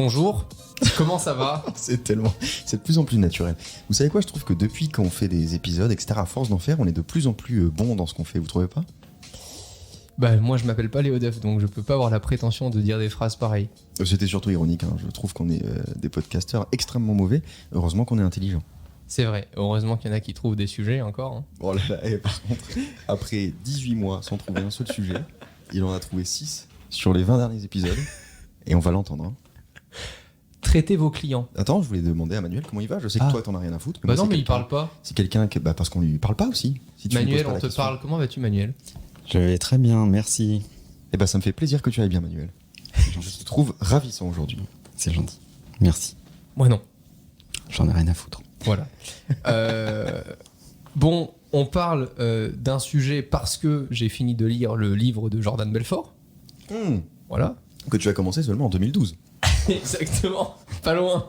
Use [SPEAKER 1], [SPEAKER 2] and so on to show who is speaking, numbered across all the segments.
[SPEAKER 1] Bonjour, comment ça va?
[SPEAKER 2] C'est de plus en plus naturel. Vous savez quoi, je trouve que depuis qu'on fait des épisodes, etc., à force d'en faire, on est de plus en plus bon dans ce qu'on fait, vous trouvez pas?
[SPEAKER 1] Bah moi je m'appelle pas Léo Duff, donc je peux pas avoir la prétention de dire des phrases pareilles.
[SPEAKER 2] C'était surtout ironique, hein. Je trouve qu'on est des podcasteurs extrêmement mauvais, heureusement qu'on est intelligents.
[SPEAKER 1] C'est vrai, heureusement qu'il y en a qui trouvent des sujets encore. Hein.
[SPEAKER 2] Oh là là, et par contre, après 18 mois sans trouver un seul sujet, il en a trouvé 6 sur les 20 derniers épisodes, et on va l'entendre. Hein.
[SPEAKER 1] Traitez vos clients.
[SPEAKER 2] Attends, je voulais demander à Manuel comment il va. Je sais que toi t'en as rien à foutre.
[SPEAKER 1] Bah non, mais il parle pas.
[SPEAKER 2] C'est quelqu'un que, parce qu'on lui parle pas aussi. Si tu
[SPEAKER 1] Manuel,
[SPEAKER 2] pas
[SPEAKER 1] on te
[SPEAKER 2] question.
[SPEAKER 1] parle. Comment vas-tu, Manuel?
[SPEAKER 3] Je vais très bien, merci.
[SPEAKER 2] Eh ben, ça me fait plaisir que tu ailles bien, Manuel. Je te trouve ravissant aujourd'hui.
[SPEAKER 3] C'est gentil. Merci.
[SPEAKER 1] Moi non.
[SPEAKER 3] J'en ai rien à foutre.
[SPEAKER 1] Voilà. Bon, on parle d'un sujet parce que j'ai fini de lire le livre de Jordan Belfort. Voilà.
[SPEAKER 2] Que tu as commencé seulement en 2012.
[SPEAKER 1] Exactement. Pas loin.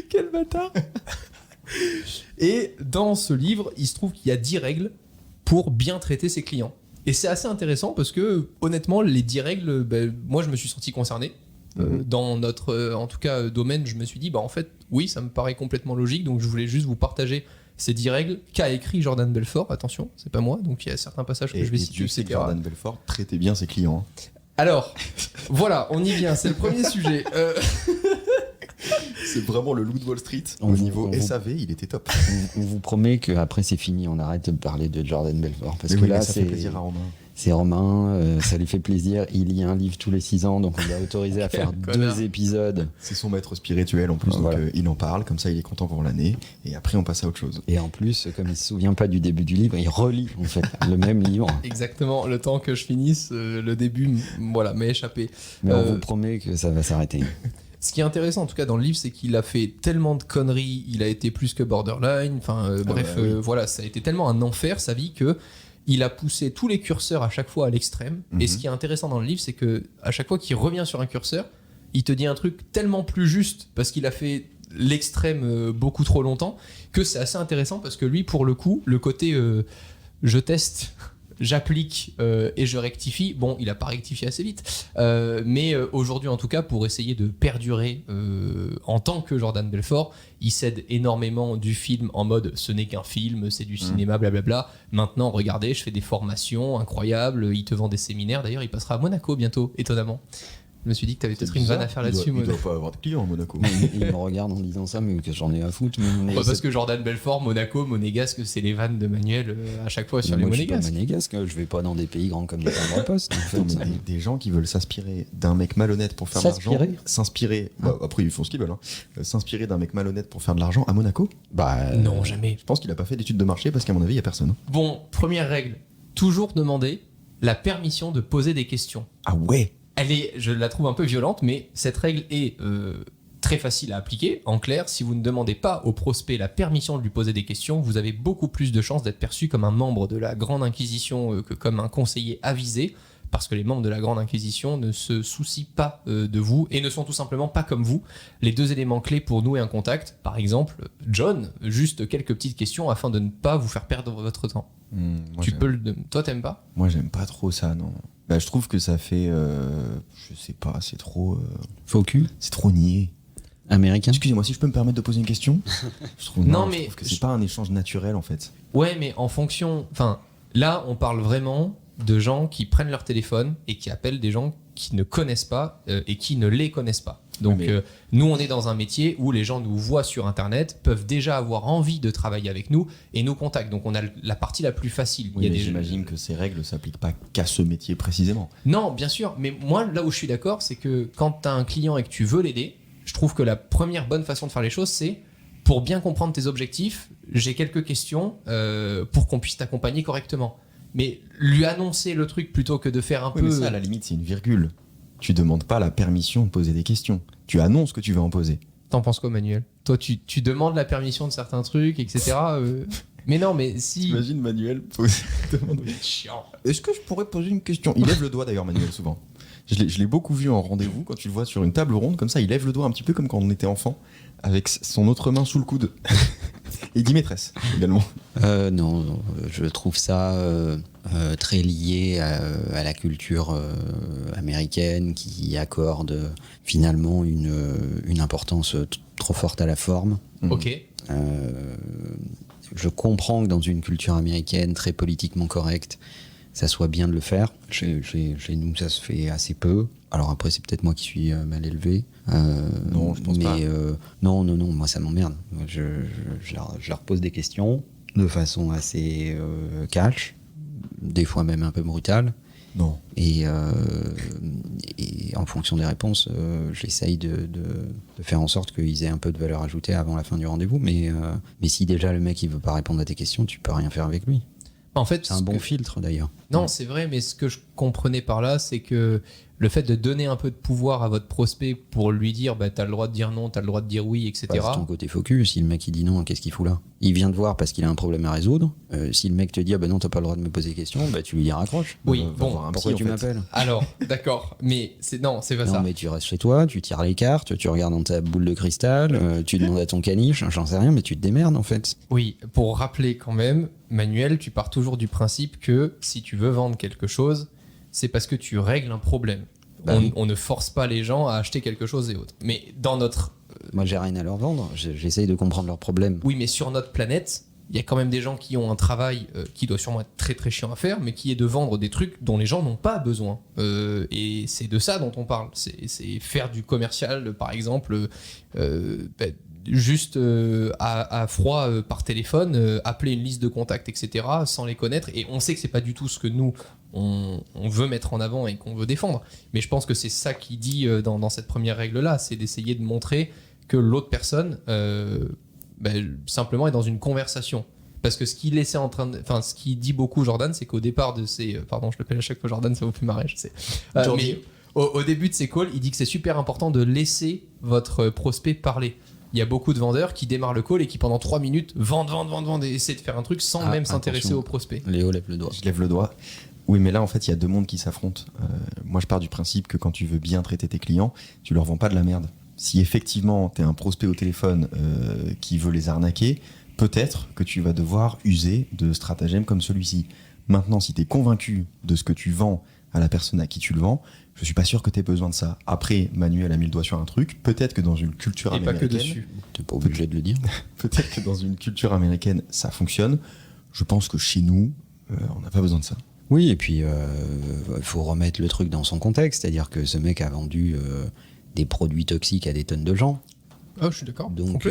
[SPEAKER 1] Quel bâtard. Et dans ce livre, il se trouve qu'il y a 10 règles pour bien traiter ses clients. Et c'est assez intéressant parce que, honnêtement, les 10 règles, moi, je me suis senti concerné. Dans notre, en tout cas, domaine, je me suis dit, en fait, oui, ça me paraît complètement logique. Donc, je voulais juste vous partager ces 10 règles qu'a écrit Jordan Belfort. Attention, c'est pas moi. Donc, il y a certains passages que je vais citer.
[SPEAKER 2] Dieu sait que Jordan Belfort traitait bien ses clients.
[SPEAKER 1] Alors, voilà, on y vient. C'est le premier sujet.
[SPEAKER 2] C'est vraiment le loup de Wall Street.
[SPEAKER 3] Au
[SPEAKER 2] niveau SAV, il était top.
[SPEAKER 3] On vous promet qu'après c'est fini, on arrête de parler de Jordan Belfort. Parce
[SPEAKER 2] mais
[SPEAKER 3] que
[SPEAKER 2] oui,
[SPEAKER 3] là,
[SPEAKER 2] ça fait plaisir à Romain.
[SPEAKER 3] C'est Romain, ça lui fait plaisir. Il lit un livre tous les 6 ans, donc on l'a autorisé à faire 2 épisodes.
[SPEAKER 2] C'est son maître spirituel en plus, donc il en parle, comme ça il est content pour l'année, et après on passe à autre chose.
[SPEAKER 3] Et en plus, comme il se souvient pas du début du livre, il relit en fait le même livre.
[SPEAKER 1] Exactement, le temps que je finisse, le début m'est échappé.
[SPEAKER 3] Mais on vous promet que ça va s'arrêter.
[SPEAKER 1] Ce qui est intéressant en tout cas dans le livre, c'est qu'il a fait tellement de conneries, il a été plus que borderline, voilà, ça a été tellement un enfer sa vie que il a poussé tous les curseurs à chaque fois à l'extrême. Et ce qui est intéressant dans le livre, c'est que à chaque fois qu'il revient sur un curseur, il te dit un truc tellement plus juste parce qu'il a fait l'extrême beaucoup trop longtemps que c'est assez intéressant parce que lui, pour le coup, le côté je teste, j'applique et je rectifie. Bon, il a pas rectifié assez vite, mais aujourd'hui en tout cas, pour essayer de perdurer en tant que Jordan Belfort, il cède énormément du film en mode ce n'est qu'un film, c'est du cinéma, blablabla. Maintenant, regardez, je fais des formations incroyables, il te vend des séminaires. D'ailleurs, il passera à Monaco bientôt, étonalement. Je me suis dit que tu avais peut-être une vanne à faire là-dessus.
[SPEAKER 2] Il doit pas avoir de clients à Monaco.
[SPEAKER 3] Il me regarde en disant ça, mais que j'en ai à foutre.
[SPEAKER 1] Parce que Jordan Belfort, Monaco, Monégasque, c'est les vannes de Manuel à chaque fois sur les Monégasques.
[SPEAKER 3] Je suis pas monégasque, je vais pas dans des pays grands comme les timbres poste.
[SPEAKER 2] En fait, des gens qui veulent s'inspirer d'un mec malhonnête pour faire de l'argent. S'inspirer. Après, ils font ce qu'ils veulent. S'inspirer d'un mec malhonnête pour faire de l'argent à Monaco.
[SPEAKER 1] Non, jamais.
[SPEAKER 2] Je pense qu'il a pas fait d'études de marché parce qu'à mon avis, il y a personne.
[SPEAKER 1] Bon, première règle. Toujours demander la permission de poser des questions.
[SPEAKER 2] Ah ouais.
[SPEAKER 1] Je la trouve un peu violente, mais cette règle est très facile à appliquer. En clair, si vous ne demandez pas au prospect la permission de lui poser des questions, vous avez beaucoup plus de chances d'être perçu comme un membre de la Grande Inquisition que comme un conseiller avisé, parce que les membres de la Grande Inquisition ne se soucient pas de vous et ne sont tout simplement pas comme vous. Les 2 éléments clés pour nouer un contact, par exemple, John, juste quelques petites questions afin de ne pas vous faire perdre votre temps. Toi, t'aimes pas?
[SPEAKER 2] Moi, j'aime pas trop ça, non. Je trouve que ça fait, je sais pas, c'est trop...
[SPEAKER 3] Faux cul.
[SPEAKER 2] C'est trop niais.
[SPEAKER 3] Américain.
[SPEAKER 2] Excusez-moi, si je peux me permettre de poser une question. Je trouve que c'est pas un échange naturel en fait.
[SPEAKER 1] Ouais, mais en fonction... Enfin, là, on parle vraiment de gens qui prennent leur téléphone et qui appellent des gens qui ne connaissent pas et qui ne les connaissent pas. Donc, nous, on est dans un métier où les gens nous voient sur Internet, peuvent déjà avoir envie de travailler avec nous et nous contactent. Donc, on a la partie la plus facile.
[SPEAKER 2] Oui, j'imagine que ces règles ne s'appliquent pas qu'à ce métier précisément.
[SPEAKER 1] Non, bien sûr. Mais moi, là où je suis d'accord, c'est que quand tu as un client et que tu veux l'aider, je trouve que la première bonne façon de faire les choses, c'est pour bien comprendre tes objectifs, j'ai quelques questions pour qu'on puisse t'accompagner correctement. Mais lui annoncer le truc plutôt que de faire un peu...
[SPEAKER 2] Mais ça, à la limite, c'est une virgule. Tu demandes pas la permission de poser des questions. Tu annonces que tu vas en poser.
[SPEAKER 1] T'en penses quoi, Manuel? Toi, tu demandes la permission de certains trucs, etc. Mais non, mais si...
[SPEAKER 2] T'imagines Manuel poser...
[SPEAKER 1] Chiant.
[SPEAKER 2] Est-ce que je pourrais poser une question? Il lève le doigt d'ailleurs, Manuel, souvent. Je l'ai beaucoup vu en rendez-vous, quand tu le vois sur une table ronde, comme ça, il lève le doigt un petit peu comme quand on était enfant, avec son autre main sous le coude. Il dit maîtresse également.
[SPEAKER 3] Non, je trouve ça très lié à la culture américaine qui accorde finalement une importance trop forte à la forme.
[SPEAKER 1] Ok.
[SPEAKER 3] Je comprends que dans une culture américaine très politiquement correcte, ça soit bien de le faire. Chez nous, ça se fait assez peu. Alors après, c'est peut-être moi qui suis mal élevé.
[SPEAKER 2] Non, je pense pas.
[SPEAKER 3] Non, moi ça m'emmerde. Je leur pose des questions de façon assez cash, des fois même un peu brutale.
[SPEAKER 2] Non.
[SPEAKER 3] Et en fonction des réponses, j'essaye de faire en sorte qu'ils aient un peu de valeur ajoutée avant la fin du rendez-vous. Mais si déjà le mec il veut pas répondre à tes questions, tu peux rien faire avec lui.
[SPEAKER 1] En fait,
[SPEAKER 3] C'est un bon filtre d'ailleurs.
[SPEAKER 1] Non, c'est vrai, mais ce que je comprenais par là, c'est que le fait de donner un peu de pouvoir à votre prospect pour lui dire t'as le droit de dire non, t'as le droit de dire oui, etc.
[SPEAKER 3] C'est ton côté focus. Si le mec il dit non, qu'est-ce qu'il fout là? Il vient te voir parce qu'il a un problème à résoudre. Si le mec te dit non, t'as pas le droit de me poser des questions, tu lui dis raccroche.
[SPEAKER 1] Oui, bon,
[SPEAKER 3] pourquoi tu m'appelles?
[SPEAKER 1] Alors, d'accord, mais c'est pas ça.
[SPEAKER 3] Non, mais tu restes chez toi, tu tires les cartes, tu regardes dans ta boule de cristal, tu demandes à ton caniche, j'en sais rien, mais tu te démerdes en fait.
[SPEAKER 1] Oui, pour rappeler quand même, Manuel, tu pars toujours du principe que si tu veux vendre quelque chose, c'est parce que tu règles un problème. On ne force pas les gens à acheter quelque chose et autre. Mais dans notre...
[SPEAKER 3] Moi, j'ai rien à leur vendre. J'essaye de comprendre leurs problèmes.
[SPEAKER 1] Oui, mais sur notre planète, il y a quand même des gens qui ont un travail qui doit sûrement être très très chiant à faire, mais qui est de vendre des trucs dont les gens n'ont pas besoin. Et c'est de ça dont on parle. C'est faire du commercial, par exemple, juste à froid par téléphone, appeler une liste de contacts, etc., sans les connaître. Et on sait que c'est pas du tout ce que nous, on veut mettre en avant et qu'on veut défendre. Mais je pense que c'est ça qui dit dans cette première règle-là, c'est d'essayer de montrer que l'autre personne simplement est dans une conversation. Parce que ce qu'il laissait ce qui dit beaucoup Jordan, c'est qu'au départ de ses... pardon, je l'appelle à chaque fois Jordan, ça vous fait marrer, je sais. Mais au début de ses calls, il dit que c'est super important de laisser votre prospect parler. Il y a beaucoup de vendeurs qui démarrent le call et qui pendant 3 minutes vendent et essaient de faire un truc sans même s'intéresser au prospect.
[SPEAKER 3] Léo lève le doigt.
[SPEAKER 2] Je lève le doigt. Oui, mais là, en fait, il y a deux mondes qui s'affrontent. Moi, je pars du principe que quand tu veux bien traiter tes clients, tu leur vends pas de la merde. Si effectivement, tu es un prospect au téléphone qui veut les arnaquer, peut-être que tu vas devoir user de stratagèmes comme celui-ci. Maintenant, si tu es convaincu de ce que tu vends à la personne à qui tu le vends, je suis pas sûr que tu aies besoin de ça. Après, Manuel a mis le doigt sur un truc. Peut-être que dans une culture américaine...
[SPEAKER 1] Et pas que dessus.
[SPEAKER 3] T'es pas obligé de le dire.
[SPEAKER 2] Peut-être que dans une culture américaine, ça fonctionne. Je pense que chez nous, on n'a pas besoin de ça.
[SPEAKER 3] Oui, et puis il faut remettre le truc dans son contexte. C'est-à-dire que ce mec a vendu des produits toxiques à des tonnes de gens.
[SPEAKER 1] Ah, je suis d'accord.
[SPEAKER 3] Donc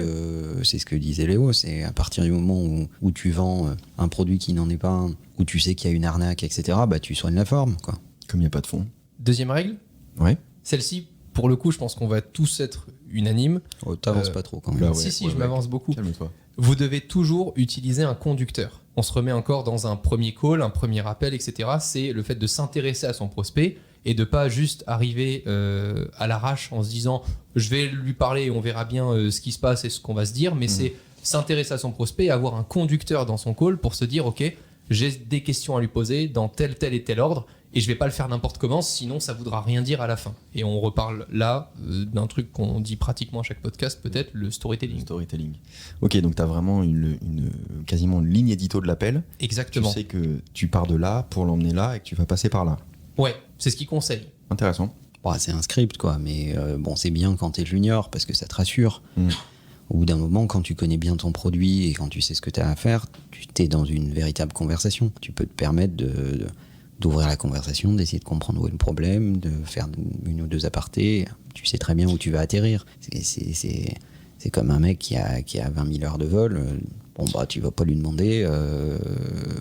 [SPEAKER 3] c'est ce que disait Léo, c'est à partir du moment où tu vends un produit qui n'en est pas un, où tu sais qu'il y a une arnaque, etc., tu soignes la forme, quoi.
[SPEAKER 2] Comme il n'y a pas de fond.
[SPEAKER 1] Deuxième règle.
[SPEAKER 2] Ouais.
[SPEAKER 1] Celle-ci, pour le coup, je pense qu'on va tous être unanimes.
[SPEAKER 3] Oh, t'avances pas trop quand même.
[SPEAKER 2] Là,
[SPEAKER 1] Si, je m'avance beaucoup.
[SPEAKER 2] Calme-toi.
[SPEAKER 1] Vous devez toujours utiliser un conducteur. On se remet encore dans un premier call, un premier appel, etc. C'est le fait de s'intéresser à son prospect et de pas juste arriver à l'arrache en se disant je vais lui parler et on verra bien ce qui se passe et ce qu'on va se dire, mais c'est s'intéresser à son prospect et avoir un conducteur dans son call pour se dire ok, j'ai des questions à lui poser dans tel et tel ordre et je vais pas le faire n'importe comment, sinon ça voudra rien dire à la fin. Et on reparle là d'un truc qu'on dit pratiquement à chaque podcast, peut-être le storytelling.
[SPEAKER 2] Storytelling. Ok, donc tu as vraiment quasiment une ligne édito de l'appel.
[SPEAKER 1] Exactement.
[SPEAKER 2] Tu sais que tu pars de là pour l'emmener là et que tu vas passer par là.
[SPEAKER 1] Ouais, c'est ce qu'il conseille.
[SPEAKER 2] Intéressant.
[SPEAKER 3] C'est un script, quoi, mais c'est bien quand t'es junior parce que ça te rassure. Au bout d'un moment, quand tu connais bien ton produit et quand tu sais ce que tu as à faire, tu t'es dans une véritable conversation. Tu peux te permettre d'ouvrir la conversation, d'essayer de comprendre où est le problème, de faire une ou deux apartés. Tu sais très bien où tu vas atterrir. C'est comme un mec qui a 20 000 heures de vol. Tu vas pas lui demander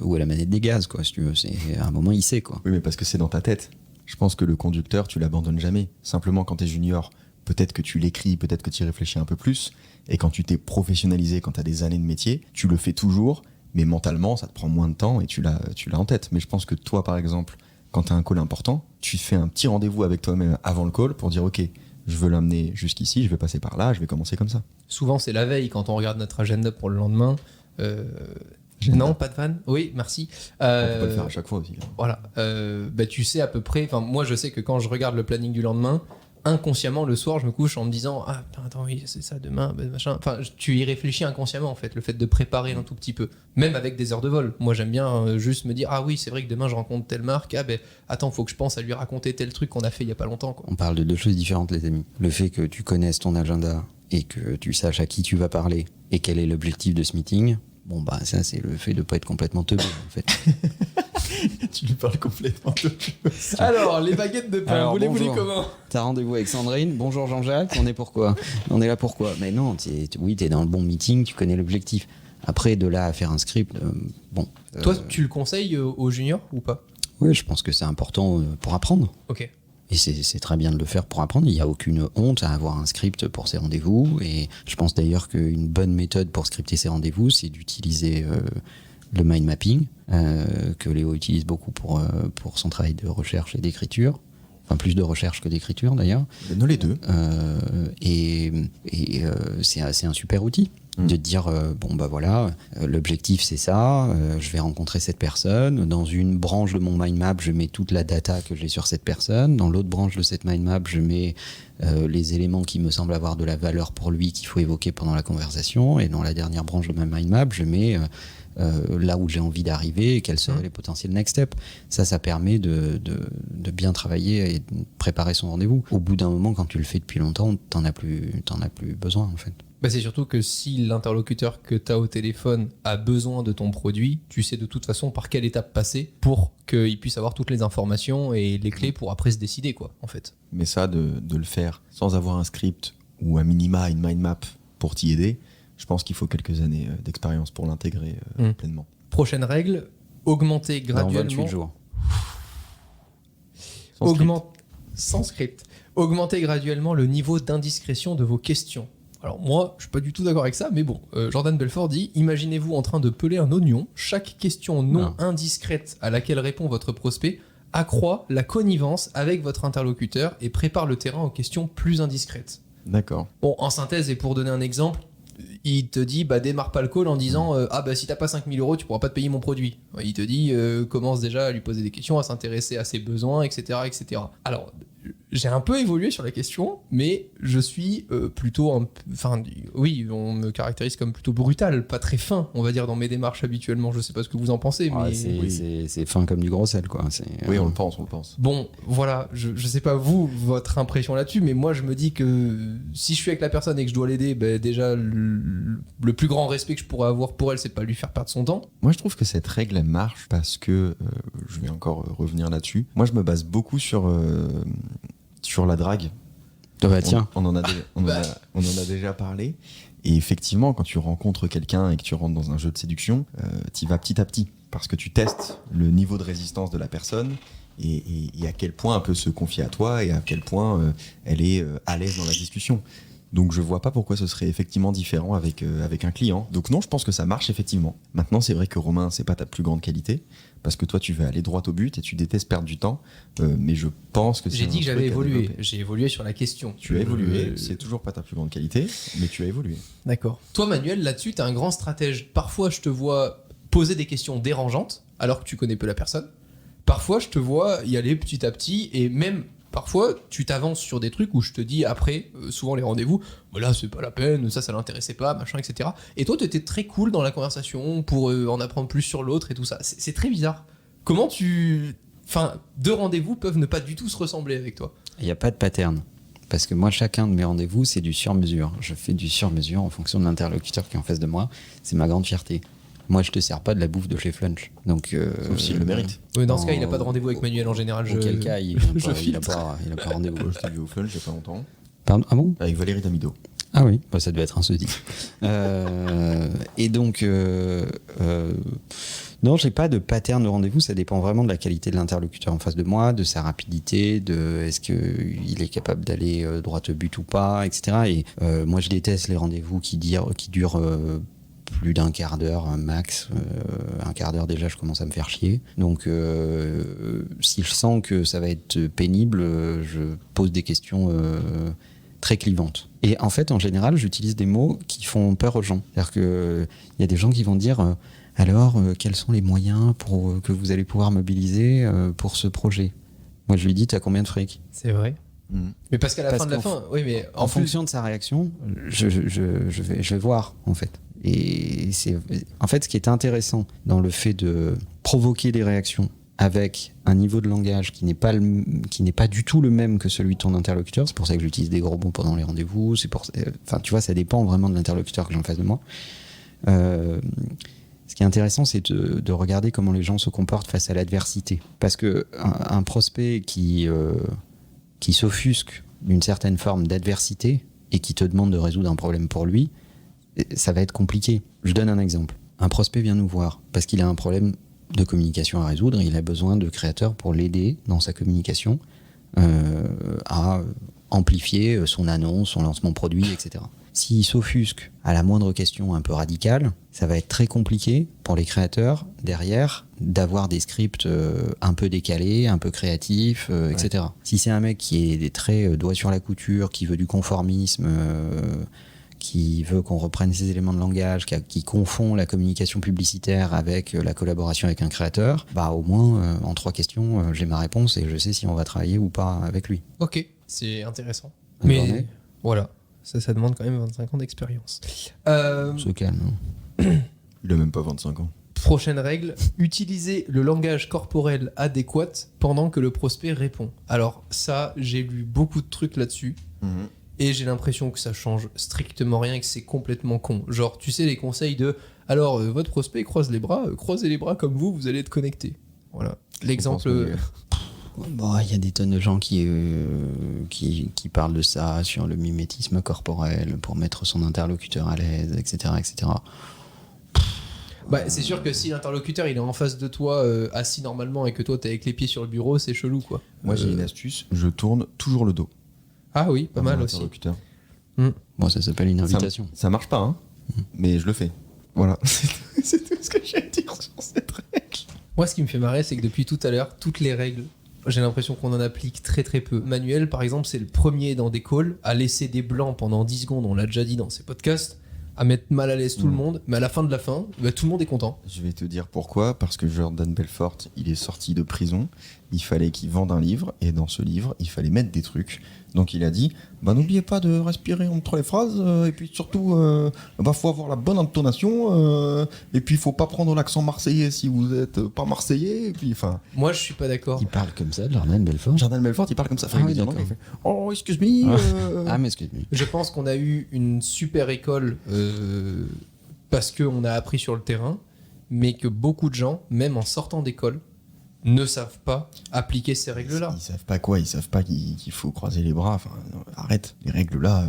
[SPEAKER 3] où est la manette des gaz, quoi, si tu veux. À un moment, il sait, quoi.
[SPEAKER 2] Oui, mais parce que c'est dans ta tête. Je pense que le conducteur, tu l'abandonnes jamais. Simplement, quand tu es junior, peut-être que tu l'écris, peut-être que tu y réfléchis un peu plus. Et quand tu t'es professionnalisé, quand tu as des années de métier, tu le fais toujours, mais mentalement, ça te prend moins de temps et tu l'as en tête. Mais je pense que toi, par exemple, quand tu as un call important, tu fais un petit rendez-vous avec toi-même avant le call pour dire ok, je veux l'amener jusqu'ici, je vais passer par là, je vais commencer comme ça.
[SPEAKER 1] Souvent, c'est la veille quand on regarde notre agenda pour le lendemain. Non, pas de vanne. Oui, merci.
[SPEAKER 2] On peut pas le faire à chaque fois aussi.
[SPEAKER 1] Voilà. Tu sais à peu près. Moi, je sais que quand je regarde le planning du lendemain, inconsciemment le soir je me couche en me disant ah putain, attends oui c'est ça demain machin, enfin tu y réfléchis inconsciemment en fait, le fait de préparer un tout petit peu, même avec des heures de vol. Moi j'aime bien juste me dire ah oui c'est vrai que demain je rencontre telle marque, ah ben attends faut que je pense à lui raconter tel truc qu'on a fait il y a pas longtemps quoi.
[SPEAKER 3] On parle de 2 choses différentes les amis. Le fait que tu connaisses ton agenda et que tu saches à qui tu vas parler et quel est l'objectif de ce meeting, bon bah ça c'est le fait de pas être complètement teubé en fait.
[SPEAKER 2] Tu lui parles complètement de
[SPEAKER 1] Alors les baguettes de pain,
[SPEAKER 3] Alors,
[SPEAKER 1] vous les voulez
[SPEAKER 3] bonjour.
[SPEAKER 1] comment?
[SPEAKER 3] T'as rendez-vous avec Sandrine, bonjour Jean-Jacques, on est pourquoi? On est là pourquoi? Mais non, t'es dans le bon meeting, tu connais l'objectif. Après, de là à faire un script, bon.
[SPEAKER 1] Toi tu le conseilles aux juniors ou pas?
[SPEAKER 3] Oui, je pense que c'est important pour apprendre.
[SPEAKER 1] Ok.
[SPEAKER 3] Et c'est très bien de le faire pour apprendre. Il n'y a aucune honte à avoir un script pour ses rendez-vous. Et je pense d'ailleurs qu'une bonne méthode pour scripter ses rendez-vous, c'est d'utiliser le mind mapping, que Léo utilise beaucoup pour son travail de recherche et d'écriture. Enfin, plus de recherche que d'écriture d'ailleurs.
[SPEAKER 2] Non, les deux.
[SPEAKER 3] C'est un super outil. De dire, bon bah voilà, l'objectif c'est ça, je vais rencontrer cette personne, dans une branche de mon mind map je mets toute la data que j'ai sur cette personne, dans l'autre branche de cette mind map je mets les éléments qui me semblent avoir de la valeur pour lui qu'il faut évoquer pendant la conversation, et dans la dernière branche de ma mind map je mets là où j'ai envie d'arriver et quels seraient les potentiels next steps. Ça permet de bien travailler et de préparer son rendez-vous. Au bout d'un moment, quand tu le fais depuis longtemps, t'en as plus besoin en fait.
[SPEAKER 1] Bah c'est surtout que si l'interlocuteur que tu as au téléphone a besoin de ton produit, tu sais de toute façon par quelle étape passer pour qu'il puisse avoir toutes les informations et les clés pour après se décider quoi en fait.
[SPEAKER 2] Mais ça, de le faire sans avoir un script ou à minima une mind map pour t'y aider, je pense qu'il faut quelques années d'expérience pour l'intégrer pleinement.
[SPEAKER 1] Prochaine règle, augmenter
[SPEAKER 3] Dans
[SPEAKER 1] graduellement.
[SPEAKER 3] 28 jours.
[SPEAKER 1] Sans script. Augmenter graduellement le niveau d'indiscrétion de vos questions. Alors moi, je suis pas du tout d'accord avec ça, mais bon, Jordan Belfort dit « Imaginez-vous en train de peler un oignon. Chaque question non indiscrète à laquelle répond votre prospect accroît la connivence avec votre interlocuteur et prépare le terrain aux questions plus indiscrètes. »
[SPEAKER 2] D'accord.
[SPEAKER 1] Bon, en synthèse, et pour donner un exemple, il te dit bah démarre pas le call en disant ah bah si t'as pas 5 000 euros tu pourras pas te payer mon produit. Il te dit commence déjà à lui poser des questions, à s'intéresser à ses besoins, etc. etc. Alors j'ai un peu évolué sur la question, mais je suis plutôt oui, on me caractérise comme plutôt brutal, pas très fin on va dire dans mes démarches habituellement. Je sais pas ce que vous en pensez, mais
[SPEAKER 3] C'est fin comme du gros sel quoi.
[SPEAKER 2] Oui, on le pense.
[SPEAKER 1] Bon, voilà, je sais pas vous, votre impression là-dessus, mais moi je me dis que si je suis avec la personne et que je dois l'aider, ben déjà le plus grand respect que je pourrais avoir pour elle, c'est de pas lui faire perdre son temps.
[SPEAKER 2] Moi, je trouve que cette règle, elle marche parce que, je vais encore revenir là-dessus, moi je me base beaucoup sur la drague.
[SPEAKER 3] Bah tiens.
[SPEAKER 2] On en a déjà parlé. Et effectivement, quand tu rencontres quelqu'un et que tu rentres dans un jeu de séduction, tu y vas petit à petit. Parce que tu testes le niveau de résistance de la personne et à quel point elle peut se confier à toi et à quel point elle est à l'aise dans la discussion. Donc je vois pas pourquoi ce serait effectivement différent avec un client. Donc non, je pense que ça marche effectivement. Maintenant, c'est vrai que Romain, c'est pas ta plus grande qualité. Parce que toi, tu veux aller droit au but et tu détestes perdre du temps. Mais je pense que c'est
[SPEAKER 1] J'ai dit que j'avais évolué.
[SPEAKER 2] développer.
[SPEAKER 1] J'ai évolué sur la question.
[SPEAKER 2] Tu as évolué. C'est toujours pas ta plus grande qualité, mais tu as évolué.
[SPEAKER 1] D'accord. Toi, Manuel, là-dessus, t'es un grand stratège. Parfois, je te vois poser des questions dérangeantes alors que tu connais peu la personne. Parfois, je te vois y aller petit à petit et même parfois, tu t'avances sur des trucs où je te dis après, souvent les rendez-vous, voilà, c'est pas la peine, ça l'intéressait pas, machin, etc. Et toi, tu étais très cool dans la conversation pour en apprendre plus sur l'autre et tout ça. C'est très bizarre. Comment deux rendez-vous peuvent ne pas du tout se ressembler avec toi?
[SPEAKER 3] Il n'y a pas de pattern. Parce que moi, chacun de mes rendez-vous, c'est du sur-mesure. Je fais du sur-mesure en fonction de l'interlocuteur qui est en face de moi. C'est ma grande fierté. Moi, je te sers pas de la bouffe de chez Flunch. Donc,
[SPEAKER 2] sauf s'il le mérite.
[SPEAKER 1] Oui, dans ce cas, il n'a pas de rendez-vous avec Manuel en général.
[SPEAKER 3] Auquel cas, il n'a pas rendez-vous.
[SPEAKER 2] Je t'ai vu au Flunch il y a pas longtemps.
[SPEAKER 3] Pardon? Ah bon?
[SPEAKER 2] Avec Valérie Damido.
[SPEAKER 3] Ah oui, bah, ça devait être un jeudi. Et donc, non, j'ai pas de pattern de rendez-vous. Ça dépend vraiment de la qualité de l'interlocuteur en face de moi, de sa rapidité, de est-ce qu'il est capable d'aller droit au but ou pas, etc. Et moi, je déteste les rendez-vous qui durent plus d'un quart d'heure max. Un quart d'heure déjà, je commence à me faire chier. Donc si je sens que ça va être pénible, je pose des questions très clivantes. Et en fait, en général, j'utilise des mots qui font peur aux gens. C'est-à-dire qu'il y a des gens qui vont dire alors, quels sont les moyens que vous allez pouvoir mobiliser pour ce projet? Moi, je lui dis, t'as combien de fric?
[SPEAKER 1] C'est vrai. Mais parce qu'à la
[SPEAKER 3] Parce
[SPEAKER 1] fin de la
[SPEAKER 3] qu'en
[SPEAKER 1] fin, oui, mais
[SPEAKER 3] En fonction de sa réaction, je vais voir, en fait. Et c'est en fait ce qui est intéressant dans le fait de provoquer des réactions avec un niveau de langage qui n'est pas du tout le même que celui de ton interlocuteur. C'est pour ça que j'utilise des gros mots pendant les rendez-vous. Enfin, tu vois, ça dépend vraiment de l'interlocuteur que j'ai en face de moi. Ce qui est intéressant, c'est de regarder comment les gens se comportent face à l'adversité. Parce que un prospect qui s'offusque d'une certaine forme d'adversité et qui te demande de résoudre un problème pour lui, ça va être compliqué. Je donne un exemple. Un prospect vient nous voir parce qu'il a un problème de communication à résoudre. Il a besoin de créateurs pour l'aider dans sa communication à amplifier son annonce, son lancement produit, etc. S'il s'offusque à la moindre question un peu radicale, ça va être très compliqué pour les créateurs derrière d'avoir des scripts un peu décalés, un peu créatifs, etc. Si c'est un mec qui est très doigt sur la couture, qui veut du conformisme, qui veut qu'on reprenne ses éléments de langage, qui confond la communication publicitaire avec la collaboration avec un créateur, bah au moins en 3 questions, j'ai ma réponse et je sais si on va travailler ou pas avec lui.
[SPEAKER 1] Ok, c'est intéressant.
[SPEAKER 3] Bonne
[SPEAKER 1] Mais
[SPEAKER 3] journée.
[SPEAKER 1] voilà, ça demande quand même 25 ans d'expérience.
[SPEAKER 3] On se calme.
[SPEAKER 2] Il a même pas 25 ans.
[SPEAKER 1] Prochaine règle, utiliser le langage corporel adéquat pendant que le prospect répond. Alors ça, j'ai lu beaucoup de trucs là-dessus. Et j'ai l'impression que ça change strictement rien et que c'est complètement con. Genre, tu sais, les conseils de « Alors, votre prospect croise les bras, croisez les bras comme vous allez être connecté. » Voilà. L'exemple...
[SPEAKER 3] Bon, il y a des tonnes de gens qui parlent de ça sur le mimétisme corporel pour mettre son interlocuteur à l'aise, etc., etc.
[SPEAKER 1] Bah, c'est sûr que si l'interlocuteur il est en face de toi, assis normalement, et que toi t'es avec les pieds sur le bureau, c'est chelou, quoi.
[SPEAKER 2] Moi, j'ai une astuce. Je tourne toujours le dos.
[SPEAKER 1] Ah oui, pas
[SPEAKER 2] à
[SPEAKER 1] mal
[SPEAKER 2] mon
[SPEAKER 1] aussi.
[SPEAKER 2] interlocuteur.
[SPEAKER 3] Bon, ça s'appelle une invitation.
[SPEAKER 2] Ça marche pas, hein, mais je le fais. Voilà. C'est tout ce que j'ai à dire sur cette règle.
[SPEAKER 1] Moi, ce qui me fait marrer, c'est que depuis tout à l'heure, toutes les règles, j'ai l'impression qu'on en applique très très peu. Manuel, par exemple, c'est le premier dans des calls à laisser des blancs pendant 10 secondes, on l'a déjà dit dans ses podcasts, à mettre mal à l'aise tout le monde, mais à la fin de la fin, bah, tout le monde est content.
[SPEAKER 2] Je vais te dire pourquoi. Parce que Jordan Belfort, il est sorti de prison. Il fallait qu'il vende un livre. Et dans ce livre, il fallait mettre des trucs. Donc il a dit, n'oubliez pas de respirer entre les phrases. Et puis surtout, faut avoir la bonne intonation. Et puis il faut pas prendre l'accent marseillais si vous êtes pas marseillais. Et puis,
[SPEAKER 1] Moi, je suis pas d'accord.
[SPEAKER 3] Il parle comme ça, Jordan Belfort.
[SPEAKER 2] Jordan Belfort, il parle comme ça.
[SPEAKER 3] Ah oui, d'accord.
[SPEAKER 2] Il fait, oh, excuse me.
[SPEAKER 3] Ah, mais excuse-moi.
[SPEAKER 1] Je pense qu'on a eu une super école parce qu'on a appris sur le terrain, mais que beaucoup de gens, même en sortant d'école, ne savent pas appliquer ces règles-là.
[SPEAKER 2] Ils savent pas quoi. Ils savent pas qu'il faut croiser les bras. Non, arrête. Les règles là.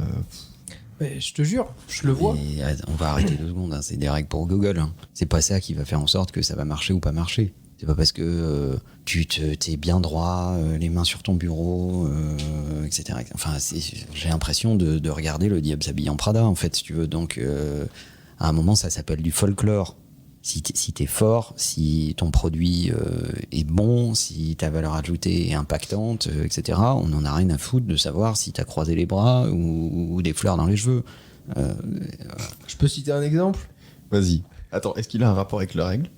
[SPEAKER 1] Mais je te jure, je le vois.
[SPEAKER 3] Mais, on va arrêter 2 secondes, hein. C'est des règles pour Google. Hein. C'est pas ça qui va faire en sorte que ça va marcher ou pas marcher. C'est pas parce que t'es bien droit, les mains sur ton bureau, etc. Enfin, j'ai l'impression de regarder le diable s'habille en Prada, en fait, si tu veux. Donc, à un moment, ça s'appelle du folklore. Si t'es fort, si ton produit est bon, si ta valeur ajoutée est impactante, etc., on n'en a rien à foutre de savoir si t'as croisé les bras ou des fleurs dans les cheveux.
[SPEAKER 1] Je peux citer un exemple ?
[SPEAKER 2] Vas-y. Attends, est-ce qu'il a un rapport avec la règle ?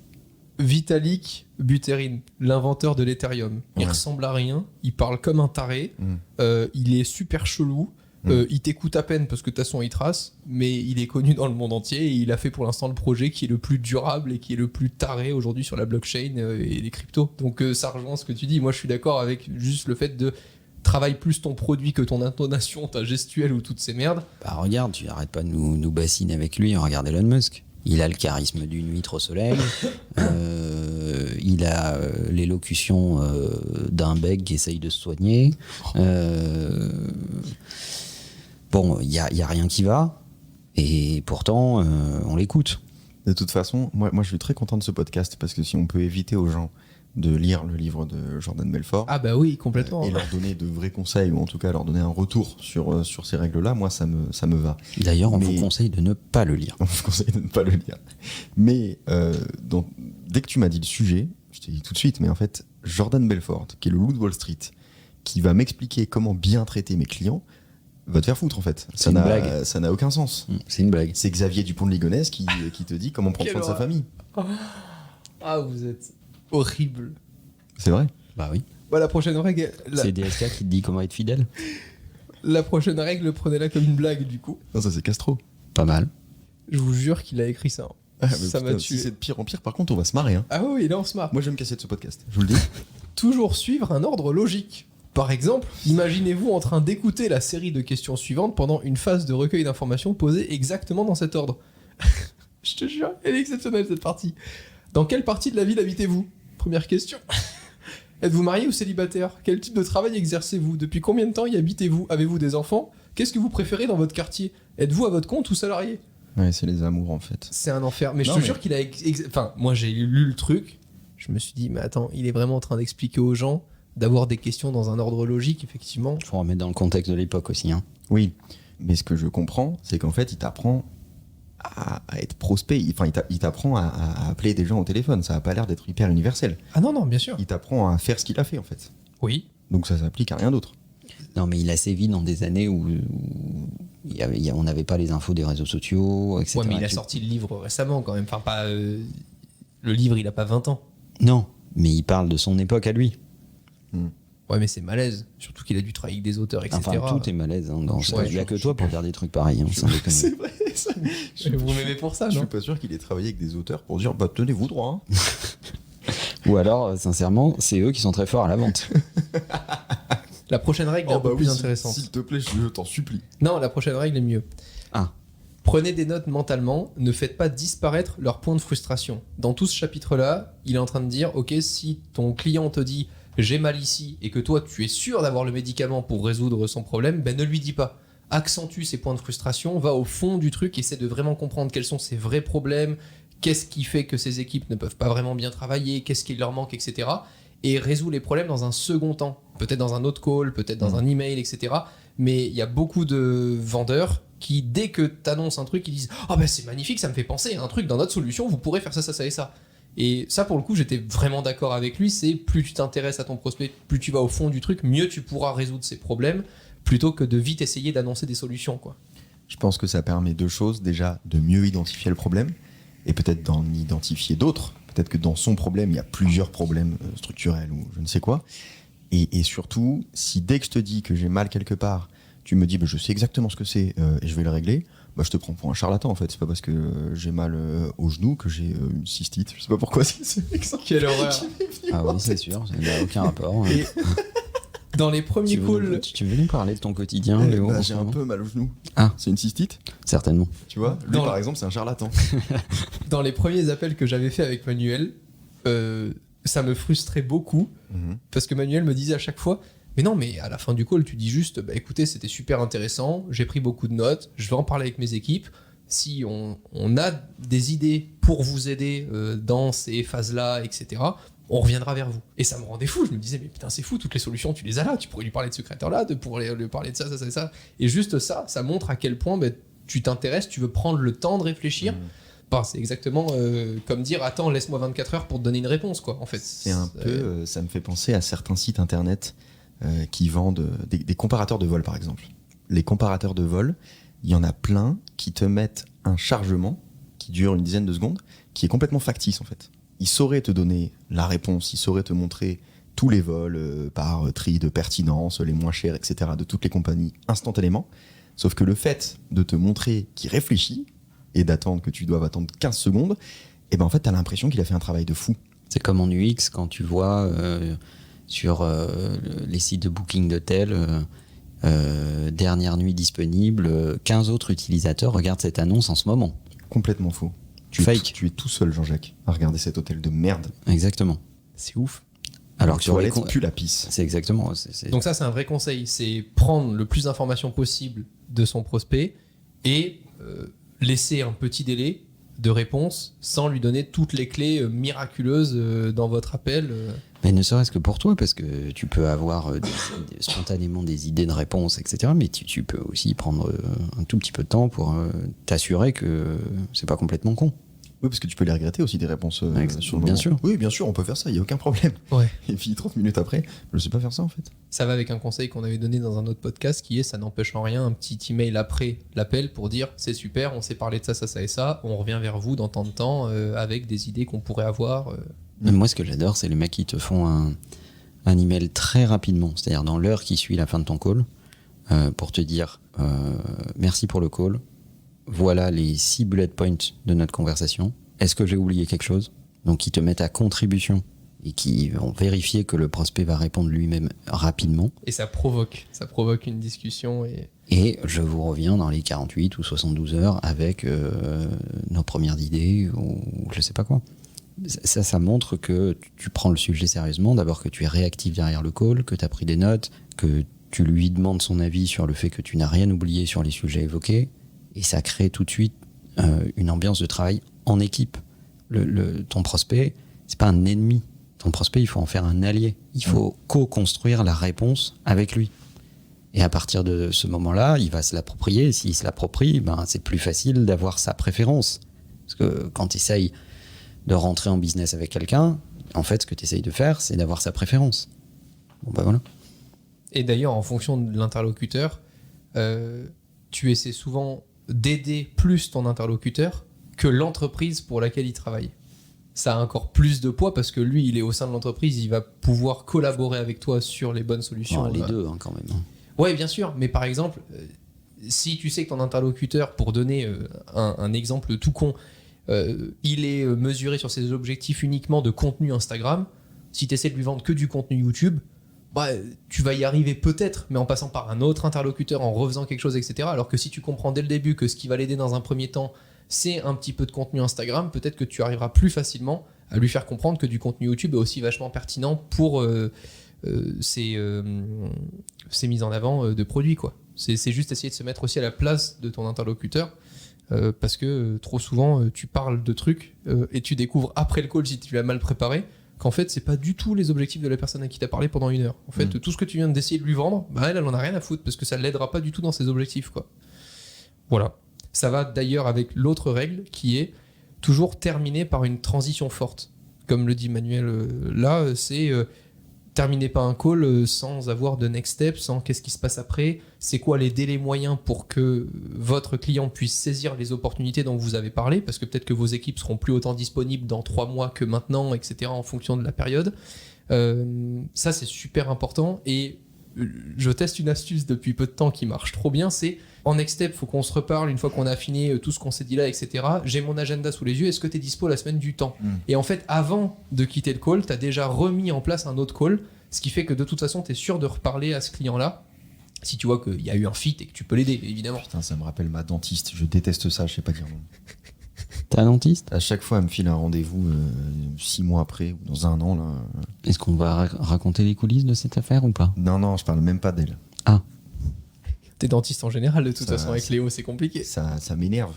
[SPEAKER 1] Vitalik Buterin, l'inventeur de l'Ethereum. Il ressemble à rien, il parle comme un taré, il est super chelou, il t'écoute à peine parce que de toute façon il trace, mais il est connu dans le monde entier et il a fait pour l'instant le projet qui est le plus durable et qui est le plus taré aujourd'hui sur la blockchain et les cryptos. Donc ça rejoint ce que tu dis. Moi je suis d'accord avec juste le fait de travaille plus ton produit que ton intonation, ta gestuelle ou toutes ces merdes.
[SPEAKER 3] Bah regarde, tu arrêtes pas de nous bassiner avec lui, regarde Elon Musk. Il a le charisme d'une huître au soleil, il a l'élocution d'un bec qui essaye de se soigner. Bon, il y a rien qui va, et pourtant, on l'écoute.
[SPEAKER 2] De toute façon, moi je suis très content de ce podcast, parce que si on peut éviter aux gens de lire le livre de Jordan Belfort.
[SPEAKER 1] Ah bah oui, complètement.
[SPEAKER 2] Et leur donner de vrais conseils, ou en tout cas leur donner un retour sur ces règles-là, moi ça me va.
[SPEAKER 3] D'ailleurs, on vous conseille de ne pas le lire.
[SPEAKER 2] On vous conseille de ne pas le lire. Mais donc, dès que tu m'as dit le sujet, je t'ai dit tout de suite, mais en fait, Jordan Belfort, qui est le loup de Wall Street, qui va m'expliquer comment bien traiter mes clients, va te faire foutre en fait.
[SPEAKER 3] C'est une blague.
[SPEAKER 2] Ça n'a aucun sens.
[SPEAKER 3] C'est une blague.
[SPEAKER 2] C'est Xavier Dupont de Ligonnès qui te dit comment prendre soin de sa famille.
[SPEAKER 1] Ah, vous êtes horrible.
[SPEAKER 2] C'est vrai.
[SPEAKER 3] Bah oui.
[SPEAKER 1] La prochaine règle,
[SPEAKER 3] C'est DSK qui te dit comment être fidèle.
[SPEAKER 1] la prochaine règle, prenez-la comme une blague du coup.
[SPEAKER 2] Non, ça c'est Castro.
[SPEAKER 3] Pas mal.
[SPEAKER 1] Je vous jure qu'il a écrit ça.
[SPEAKER 2] Ah, mais
[SPEAKER 1] Ça
[SPEAKER 2] putain,
[SPEAKER 1] m'a
[SPEAKER 2] si
[SPEAKER 1] tué.
[SPEAKER 2] c'est de pire en pire, par contre, on va se marrer. Hein.
[SPEAKER 1] Ah oui, là on se marre.
[SPEAKER 2] Moi, je vais me casser de ce podcast, je vous le dis.
[SPEAKER 1] Toujours suivre un ordre logique. Par exemple, imaginez-vous en train d'écouter la série de questions suivantes pendant une phase de recueil d'informations posées exactement dans cet ordre. Je te jure, elle est exceptionnelle cette partie. Dans quelle partie de la ville habitez-vous ? Première question. Êtes-vous marié ou célibataire ? Quel type de travail exercez-vous ? Depuis combien de temps y habitez-vous ? Avez-vous des enfants ? Qu'est-ce que vous préférez dans votre quartier ? Êtes-vous à votre compte ou salarié ?
[SPEAKER 2] Ouais, c'est les amours en fait.
[SPEAKER 1] C'est un enfer. Mais je
[SPEAKER 2] Non,
[SPEAKER 1] te
[SPEAKER 2] mais-
[SPEAKER 1] jure qu'il a... Enfin, moi j'ai lu le truc. Je me suis dit, mais attends, il est vraiment en train d'expliquer aux gens d'avoir des questions dans un ordre logique, effectivement.
[SPEAKER 3] Il faut remettre dans le contexte de l'époque aussi. Hein.
[SPEAKER 2] Oui, mais ce que je comprends, c'est qu'en fait, il t'apprend à être prospect. Enfin, il t'apprend à appeler des gens au téléphone. Ça a pas l'air d'être hyper universel.
[SPEAKER 1] Ah non, non, bien sûr.
[SPEAKER 2] Il t'apprend à faire ce qu'il a fait en fait.
[SPEAKER 1] Oui.
[SPEAKER 2] Donc ça s'applique à rien d'autre.
[SPEAKER 3] Non, mais il a sévi dans des années où on n'avait pas les infos des réseaux sociaux, etc.
[SPEAKER 1] Ouais, mais il a
[SPEAKER 3] Tu-
[SPEAKER 1] sorti le livre récemment quand même. Enfin, pas. Le livre, il a pas 20 ans.
[SPEAKER 3] Non, mais il parle de son époque à lui.
[SPEAKER 1] Ouais, mais c'est malaise. Surtout qu'il a dû travailler avec des auteurs, etc.
[SPEAKER 3] Enfin, tout est malaise. Hein, dans ça.
[SPEAKER 1] Ouais,
[SPEAKER 3] Il n'y a que toi pour dire des trucs pareils. Hein, sans déconner.
[SPEAKER 2] C'est vrai. Ça.
[SPEAKER 1] Vous m'aimez pour ça,
[SPEAKER 2] Je
[SPEAKER 1] non
[SPEAKER 2] suis pas sûr qu'il ait travaillé avec des auteurs pour dire bah tenez-vous droit. Hein.
[SPEAKER 3] Ou alors, sincèrement, c'est eux qui sont très forts à la vente.
[SPEAKER 1] La prochaine règle est un peu plus intéressante.
[SPEAKER 2] S'il te plaît, je t'en supplie.
[SPEAKER 1] Non, la prochaine règle est mieux.
[SPEAKER 3] Ah.
[SPEAKER 1] Prenez des notes mentalement, ne faites pas disparaître leurs points de frustration. Dans tout ce chapitre-là, il est en train de dire, ok, si ton client te dit j'ai mal ici et que toi tu es sûr d'avoir le médicament pour résoudre son problème, ben ne lui dis pas. Accentue ses points de frustration, va au fond du truc, essaie de vraiment comprendre quels sont ses vrais problèmes, qu'est-ce qui fait que ces équipes ne peuvent pas vraiment bien travailler, qu'est-ce qui leur manque, etc. Et résous les problèmes dans un second temps. Peut-être dans un autre call, peut-être dans un email, etc. Mais il y a beaucoup de vendeurs qui, dès que tu annonces un truc, ils disent « Ah ben c'est magnifique, ça me fait penser à un truc dans notre solution, vous pourrez faire ça, ça, ça et ça. » Et ça, pour le coup, j'étais vraiment d'accord avec lui, c'est plus tu t'intéresses à ton prospect, plus tu vas au fond du truc, mieux tu pourras résoudre ses problèmes, plutôt que de vite essayer d'annoncer des solutions, quoi.
[SPEAKER 2] Je pense que ça permet deux choses. Déjà, de mieux identifier le problème et peut-être d'en identifier d'autres. Peut-être que dans son problème, il y a plusieurs problèmes structurels ou je ne sais quoi. Et surtout, si dès que je te dis que j'ai mal quelque part, tu me dis bah, je sais exactement ce que c'est et je vais le régler, bah, je te prends pour un charlatan en fait. C'est pas parce que j'ai mal au genou que j'ai une cystite. Je sais pas pourquoi c'est l'exemple.
[SPEAKER 1] Quelle horreur.
[SPEAKER 3] Ah oui, c'est sûr, ça n'a aucun rapport.
[SPEAKER 1] Et dans les premiers calls...
[SPEAKER 3] Tu veux nous parler de ton quotidien, Léo
[SPEAKER 2] Bah,
[SPEAKER 3] en
[SPEAKER 2] j'ai
[SPEAKER 3] ce
[SPEAKER 2] un
[SPEAKER 3] moment
[SPEAKER 2] peu mal au genou.
[SPEAKER 3] Ah.
[SPEAKER 2] C'est une cystite,
[SPEAKER 3] Certainement.
[SPEAKER 2] tu vois. Lui
[SPEAKER 1] Dans
[SPEAKER 2] par
[SPEAKER 1] le-
[SPEAKER 2] exemple, c'est un charlatan.
[SPEAKER 1] Dans les premiers appels que j'avais fait avec Manuel, ça me frustrait beaucoup parce que Manuel me disait à chaque fois mais non, mais à la fin du call tu dis juste bah écoutez, c'était super intéressant, j'ai pris beaucoup de notes, je vais en parler avec mes équipes, si on a des idées pour vous aider dans ces phases là, etc., on reviendra vers vous. Et ça me rendait fou, je me disais mais putain c'est fou, toutes les solutions tu les as là, tu pourrais lui parler de ce créateur là, pour lui parler de ça, ça, ça, ça. Et juste ça montre à quel point bah, tu t'intéresses, tu veux prendre le temps de réfléchir. Enfin, c'est exactement comme dire attends, laisse-moi 24 heures pour te donner une réponse, quoi, en fait.
[SPEAKER 2] C'est un peu, ça me fait penser à certains sites internet qui vendent des comparateurs de vol par exemple. Les comparateurs de vol, il y en a plein qui te mettent un chargement qui dure une dizaine de secondes, qui est complètement factice en fait. Ils sauraient te donner la réponse, ils sauraient te montrer tous les vols par tri de pertinence, les moins chers, etc. de toutes les compagnies instantanément. Sauf que le fait de te montrer qu'il réfléchit et d'attendre que tu doives attendre 15 secondes, et ben en fait, t'as l'impression qu'il a fait un travail de fou.
[SPEAKER 3] C'est comme en UX quand tu vois sur les sites de booking d'hôtel dernière nuit disponible, 15 autres utilisateurs regardent cette annonce en ce moment.
[SPEAKER 2] Complètement faux.
[SPEAKER 3] Fake.
[SPEAKER 2] Tu es tout seul, Jean-Jacques, à regarder cet hôtel de merde.
[SPEAKER 3] Exactement.
[SPEAKER 1] C'est ouf.
[SPEAKER 3] Alors
[SPEAKER 2] Les
[SPEAKER 3] que sur les
[SPEAKER 2] toilettes pue la pisse.
[SPEAKER 3] c'est exactement.
[SPEAKER 1] Donc ça, c'est un vrai conseil, c'est prendre le plus d'informations possible de son prospect et laisser un petit délai de réponse sans lui donner toutes les clés miraculeuses dans votre appel.
[SPEAKER 3] Mais ne serait-ce que pour toi, parce que tu peux avoir spontanément des idées de réponse, etc. Mais tu peux aussi prendre un tout petit peu de temps pour t'assurer que c'est pas complètement con.
[SPEAKER 2] Oui, parce que tu peux les regretter aussi, des réponses sur le
[SPEAKER 3] bien
[SPEAKER 2] moment.
[SPEAKER 3] sûr.
[SPEAKER 2] Oui, bien sûr, on peut faire ça, il n'y a aucun problème.
[SPEAKER 1] Ouais.
[SPEAKER 2] Et puis 30 minutes après, je ne sais pas faire ça en fait.
[SPEAKER 1] Ça va avec un conseil qu'on avait donné dans un autre podcast qui est ça n'empêche en rien un petit email après l'appel pour dire c'est super, on s'est parlé de ça, ça, ça et ça, on revient vers vous dans tant de temps avec des idées qu'on pourrait avoir.
[SPEAKER 3] Moi, ce que j'adore, c'est les mecs qui te font un email très rapidement, c'est-à-dire dans l'heure qui suit la fin de ton call, pour te dire merci pour le call, voilà les 6 bullet points de notre conversation, est-ce que j'ai oublié quelque chose? Donc qui te mettent à contribution et qui vont vérifier que le prospect va répondre lui-même rapidement.
[SPEAKER 1] Et ça provoque une discussion.
[SPEAKER 3] Et je vous reviens dans les 48 ou 72 heures avec nos premières idées ou je sais pas quoi. Ça montre que tu prends le sujet sérieusement, d'abord que tu es réactif derrière le call, que tu as pris des notes, que tu lui demandes son avis sur le fait que tu n'as rien oublié sur les sujets évoqués, et ça crée tout de suite une ambiance de travail en équipe. Ton prospect, c'est pas un ennemi. Ton prospect, il faut en faire un allié. Il faut co-construire la réponse avec lui. Et à partir de ce moment-là, il va se l'approprier. Et s'il se l'approprie, c'est plus facile d'avoir sa préférence. Parce que quand tu essayes de rentrer en business avec quelqu'un, en fait, ce que tu essayes de faire, c'est d'avoir sa préférence. Bon, voilà.
[SPEAKER 1] Et d'ailleurs, en fonction de l'interlocuteur, tu essaies souvent d'aider plus ton interlocuteur que l'entreprise pour laquelle il travaille. Ça a encore plus de poids parce que lui, il est au sein de l'entreprise, il va pouvoir collaborer avec toi sur les bonnes solutions.
[SPEAKER 3] Les deux, quand même.
[SPEAKER 1] Ouais, bien sûr. Mais par exemple, si tu sais que ton interlocuteur, pour donner un exemple tout con, il est mesuré sur ses objectifs uniquement de contenu Instagram, si tu essaies de lui vendre que du contenu YouTube, tu vas y arriver peut-être, mais en passant par un autre interlocuteur, en refaisant quelque chose, etc. Alors que si tu comprends dès le début que ce qui va l'aider dans un premier temps, c'est un petit peu de contenu Instagram, peut-être que tu arriveras plus facilement à lui faire comprendre que du contenu YouTube est aussi vachement pertinent pour ces mises en avant de produits, quoi. C'est juste essayer de se mettre aussi à la place de ton interlocuteur, parce que trop souvent tu parles de trucs et tu découvres après le call, si tu l'as mal préparé, qu'en fait c'est pas du tout les objectifs de la personne à qui t'as parlé pendant 1 heure. En fait, tout ce que tu viens d'essayer de lui vendre, elle en a rien à foutre parce que ça l'aidera pas du tout dans ses objectifs, quoi. Voilà. Ça va d'ailleurs avec l'autre règle qui est toujours terminer par une transition forte. Comme le dit Manuel là, c'est terminez pas un call sans avoir de next step, sans qu'est-ce qui se passe après, c'est quoi les délais moyens pour que votre client puisse saisir les opportunités dont vous avez parlé, parce que peut-être que vos équipes seront plus autant disponibles dans 3 mois que maintenant, etc., en fonction de la période. Ça, c'est super important. Et je teste une astuce depuis peu de temps qui marche trop bien, c'est en next step, il faut qu'on se reparle une fois qu'on a affiné tout ce qu'on s'est dit là, etc. J'ai mon agenda sous les yeux, est-ce que tu es dispo la semaine du temps? Et en fait, avant de quitter le call, tu as déjà remis en place un autre call, ce qui fait que de toute façon, tu es sûr de reparler à ce client-là, si tu vois qu'il y a eu un fit et que tu peux l'aider, évidemment.
[SPEAKER 2] Putain, ça me rappelle ma dentiste, je déteste ça, je sais pas dire non.
[SPEAKER 3] T'as un dentiste?
[SPEAKER 2] À chaque fois, elle me file un rendez-vous 6 mois après, ou dans 1 an. Là.
[SPEAKER 3] Est-ce qu'on va raconter les coulisses de cette affaire ou pas?
[SPEAKER 2] Non, je parle même pas d'elle.
[SPEAKER 3] Ah.
[SPEAKER 1] T'es dentiste en général, de toute façon, avec Léo, c'est compliqué.
[SPEAKER 2] Ça m'énerve.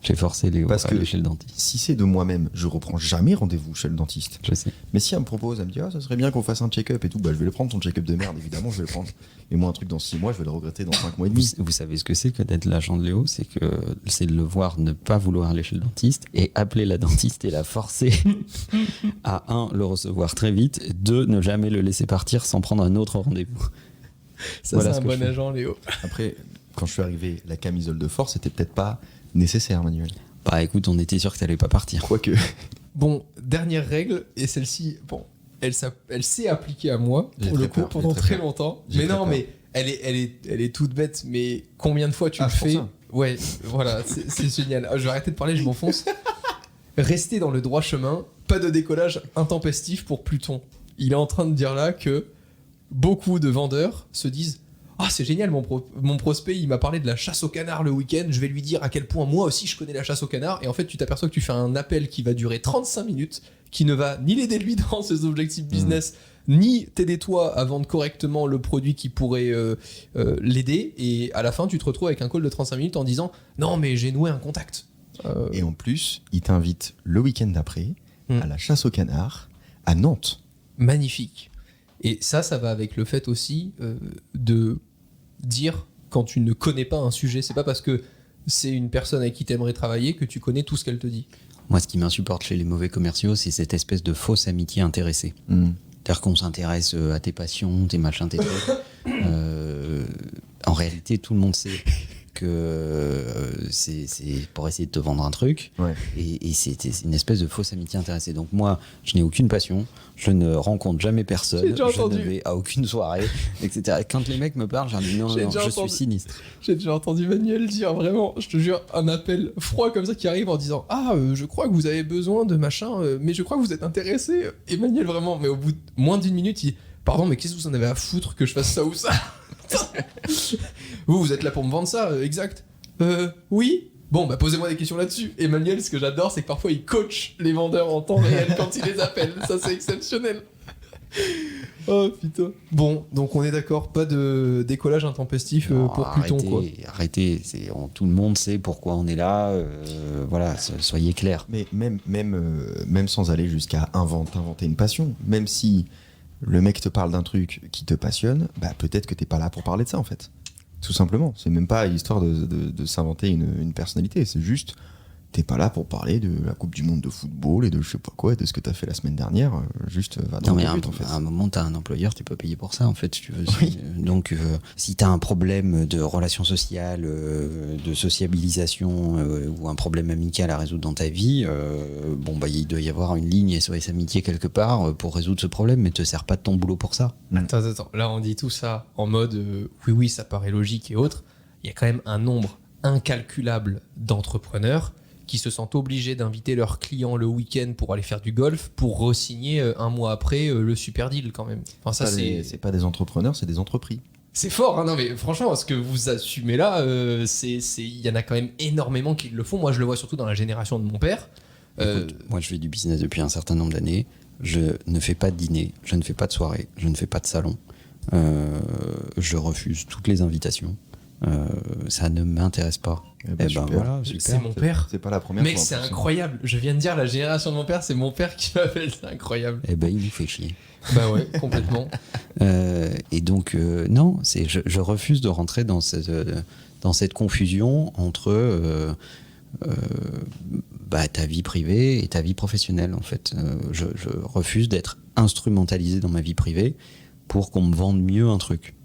[SPEAKER 3] J'ai forcé Léo
[SPEAKER 2] Parce
[SPEAKER 3] à
[SPEAKER 2] que
[SPEAKER 3] aller chez le dentiste.
[SPEAKER 2] Si c'est de moi-même, je reprends jamais rendez-vous chez le dentiste.
[SPEAKER 3] Je sais.
[SPEAKER 2] Mais si elle me propose, elle me dit ça serait bien qu'on fasse un check-up et tout, je vais le prendre, ton check-up de merde, évidemment, je vais le prendre. Et moi, un truc dans 6 mois, je vais le regretter dans 5 mois et demi.
[SPEAKER 3] Vous savez ce que c'est que d'être l'agent de Léo? C'est de le voir ne pas vouloir aller chez le dentiste et appeler la dentiste et la forcer à 1, le recevoir très vite, 2, ne jamais le laisser partir sans prendre un autre rendez-vous.
[SPEAKER 1] Ça, voilà, c'est un bon agent, Léo.
[SPEAKER 2] Après, quand je suis arrivé, la camisole de force était peut-être pas nécessaire, Manuel.
[SPEAKER 3] Bah écoute, on était sûr que t'allais pas partir.
[SPEAKER 2] Quoique.
[SPEAKER 1] Bon, dernière règle, et celle-ci, bon, elle s'est appliquée à moi, pour le coup, pendant très longtemps. Mais non, mais elle est toute bête, mais combien de fois tu le fais? Ouais, voilà, c'est génial. Je vais arrêter de parler, je m'enfonce. Rester dans le droit chemin, pas de décollage intempestif pour Pluton. Il est en train de dire là que beaucoup de vendeurs se disent: ah, c'est génial, mon prospect, il m'a parlé de la chasse au canard le week-end, je vais lui dire à quel point moi aussi je connais la chasse au canard. Et en fait, tu t'aperçois que tu fais un appel qui va durer 35 minutes, qui ne va ni l'aider lui dans ses objectifs business, ni t'aider toi à vendre correctement le produit qui pourrait l'aider. Et à la fin, tu te retrouves avec un call de 35 minutes en disant: non, mais j'ai noué un contact.
[SPEAKER 2] Et en plus, il t'invite le week-end d'après à la chasse au canard à Nantes.
[SPEAKER 1] Magnifique. Et ça va avec le fait aussi de dire, quand tu ne connais pas un sujet, c'est pas parce que c'est une personne avec qui tu aimerais travailler que tu connais tout ce qu'elle te dit.
[SPEAKER 3] Moi, ce qui m'insupporte chez les mauvais commerciaux, c'est cette espèce de fausse amitié intéressée. C'est-à-dire qu'on s'intéresse à tes passions, tes machins, tes trucs. En réalité, tout le monde sait c'est pour essayer de te vendre un truc.
[SPEAKER 2] Ouais.
[SPEAKER 3] Et c'était une espèce de fausse amitié intéressée. Donc moi, je n'ai aucune passion, je ne rencontre jamais personne, je ne vais à aucune soirée, etc. Et quand les mecs me parlent, je leur dis non, je suis sinistre.
[SPEAKER 1] J'ai déjà entendu Manuel dire vraiment, je te jure, un appel froid comme ça qui arrive en disant je crois que vous avez besoin de machin, mais je crois que vous êtes intéressé. Et Manuel vraiment, mais au bout de moins d'une minute, il pardon, mais qu'est-ce que vous en avez à foutre que je fasse ça ou ça? Vous êtes là pour me vendre ça, exact. Oui. Bon, bah posez-moi des questions là-dessus. Emmanuel, ce que j'adore, c'est que parfois il coach les vendeurs en temps réel quand il les appelle. Ça, c'est exceptionnel. Oh putain. Bon, donc on est d'accord, pas de décollage intempestif pour Pluton, quoi.
[SPEAKER 3] Arrêtez, tout le monde sait pourquoi on est là. Voilà, soyez clairs.
[SPEAKER 2] Mais même sans aller jusqu'à inventer une passion, même si le mec te parle d'un truc qui te passionne, bah peut-être que t'es pas là pour parler de ça en fait. Tout simplement. C'est même pas histoire de s'inventer une personnalité, c'est juste t'es pas là pour parler de la Coupe du Monde de football et de je sais pas quoi, et de ce que t'as fait la semaine dernière. Juste va dans le but en fait.
[SPEAKER 3] À un moment, t'as un employeur, t'es pas payé pour ça en fait, si tu veux.
[SPEAKER 2] Oui.
[SPEAKER 3] Donc, si t'as un problème de relations sociales, de sociabilisation ou un problème amical à résoudre dans ta vie, il doit y avoir une ligne SOS Amitié quelque part pour résoudre ce problème, mais te sers pas de ton boulot pour ça.
[SPEAKER 1] Attends. Là, on dit tout ça en mode oui, ça paraît logique et autres. Il y a quand même un nombre incalculable d'entrepreneurs qui se sentent obligés d'inviter leurs clients le week-end pour aller faire du golf pour re-signer un mois après le super deal quand même. Enfin, ça,
[SPEAKER 2] c'est pas des entrepreneurs, c'est des entreprises.
[SPEAKER 1] C'est fort, hein. Non mais franchement, ce que vous assumez là, il y en a quand même énormément qui le font. Moi, je le vois surtout dans la génération de mon père.
[SPEAKER 3] Écoute, moi, je fais du business depuis un certain nombre d'années. Je ne fais pas de dîner, je ne fais pas de soirée, je ne fais pas de salon. Je refuse toutes les invitations. Ça ne m'intéresse pas. Voilà, super.
[SPEAKER 1] C'est mon père.
[SPEAKER 2] C'est pas la première
[SPEAKER 1] Mec,
[SPEAKER 2] fois.
[SPEAKER 1] c'est incroyable. Je viens de dire la génération de mon père, c'est mon père qui m'appelle. C'est incroyable.
[SPEAKER 3] Il nous fait chier.
[SPEAKER 1] Bah ouais, complètement.
[SPEAKER 3] Et donc, non, je refuse de rentrer dans cette confusion entre ta vie privée et ta vie professionnelle, en fait. Je refuse d'être instrumentalisé dans ma vie privée pour qu'on me vende mieux un truc.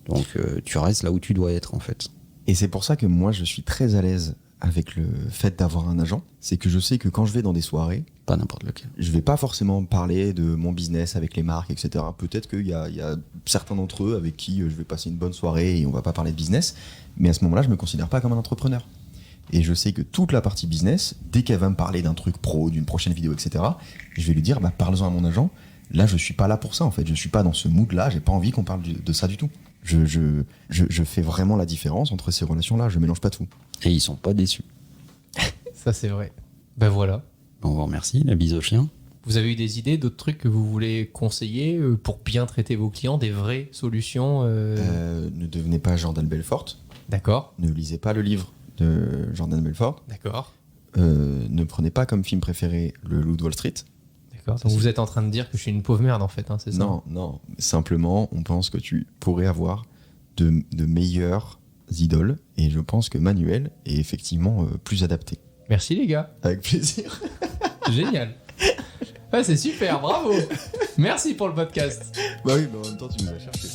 [SPEAKER 3] Donc tu restes là où tu dois être en fait.
[SPEAKER 2] Et c'est pour ça que moi je suis très à l'aise avec le fait d'avoir un agent. C'est que je sais que quand je vais dans des soirées,
[SPEAKER 3] pas n'importe lequel,
[SPEAKER 2] je vais pas forcément parler de mon business avec les marques, etc. Peut-être qu'il y a certains d'entre eux avec qui je vais passer une bonne soirée et on va pas parler de business. Mais à ce moment-là, je me considère pas comme un entrepreneur. Et je sais que toute la partie business, dès qu'elle va me parler d'un truc pro, d'une prochaine vidéo, etc., je vais lui dire parle-en à mon agent. Là, je suis pas là pour ça en fait. Je suis pas dans ce mood-là. J'ai pas envie qu'on parle de ça du tout. Je fais vraiment la différence entre ces relations-là, je mélange pas tout.
[SPEAKER 3] Et ils sont pas déçus.
[SPEAKER 1] Ça, c'est vrai. Ben voilà.
[SPEAKER 3] On vous remercie, la bise au chien.
[SPEAKER 1] Vous avez eu des idées, d'autres trucs que vous voulez conseiller pour bien traiter vos clients, des vraies solutions
[SPEAKER 2] Ne devenez pas Jordan Belfort.
[SPEAKER 1] D'accord.
[SPEAKER 2] Ne lisez pas le livre de Jordan Belfort.
[SPEAKER 1] D'accord.
[SPEAKER 2] Ne prenez pas comme film préféré Le Loup de Wall Street.
[SPEAKER 1] D'accord. Donc vous êtes en train de dire que je suis une pauvre merde en fait, hein, c'est ça?
[SPEAKER 2] Non. Simplement, on pense que tu pourrais avoir de meilleures idoles et je pense que Manuel est effectivement plus adapté.
[SPEAKER 1] Merci les gars.
[SPEAKER 2] Avec plaisir.
[SPEAKER 1] Génial. Ouais, c'est super, bravo. Merci pour le podcast.
[SPEAKER 2] Bah oui, mais en même temps, tu nous as cherché.